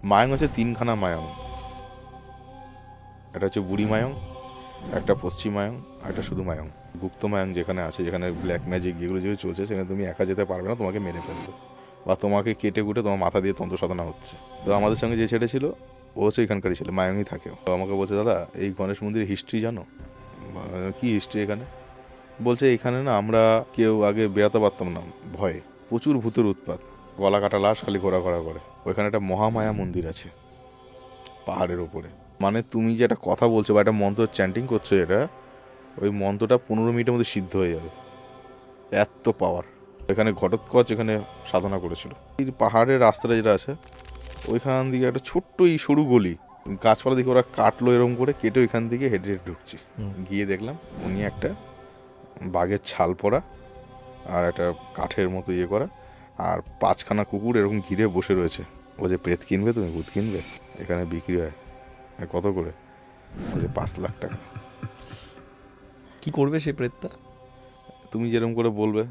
মায়ং হচ্ছে তিনখানা মায়ং, একটা হচ্ছে বুড়ি মায়ং, একটা পশ্চিম মায়ং, আর একটা শুধু মায়ং। গুপ্ত মায়ং যেখানে আছে, যেখানে ব্ল্যাক ম্যাজিক এগুলো যেগুলো চলছে, সেখানে তুমি একা যেতে পারবে না, তোমাকে মেরে ফেলবে বা তোমাকে কেটে কুটে তোমার মাথা দিয়ে তন্ত্র সাধনা হচ্ছে। তো আমাদের সঙ্গে যে ছেলে ছিল ও হচ্ছে এখানকারই ছিল, মায়ংই থাকে। তো আমাকে বলছে, দাদা এই গণেশ মন্দিরের হিস্ট্রি জানো? কি হিস্ট্রি এখানে? বলছে এখানে না আমরা কেউ আগে বেরাতে পারতাম না ভয়ে, প্রচুর ভূতের উৎপাত, গলা কাটা লাশ খালি ঘোরাঘোরা করে। ওইখানে একটা মহামায়া মন্দির আছে পাহাড়ের ওপরে। মানে তুমি যে একটা কথা বলছো বা একটা মন্ত্র চ্যান্টিং করছো, এটা ওই মন্ত্রটা 15 মিনিটের মধ্যে সিদ্ধ হয়ে যাবে, এত পাওয়ার। এখানে ঘটোৎকচ এখানে সাধনা করেছিল। এই পাহাড়ের রাস্তাটা যেটা আছে ওইখান দিকে একটা ছোট্ট এই সরু গলি, গাছপালা দিকে ওরা কাটলো এরকম করে, কেটে ওইখান দিকে হেঁটে হেঁটে ঢুকছি। গিয়ে দেখলাম উনি একটা বাঘের ছাল পরা আর একটা কাঠের মতো ইয়ে করা আর 5খানা কুকুর এরকম ঘিরে বসে রয়েছে। ও যে প্রেত কিনবে, তুমি ভূত কিনবে, এখানে বিক্রি হয়। কত করে? ও যে 5 লাখ টাকা। কি করবে সেই প্রেতটা? তুমি যেরকম করে বলবে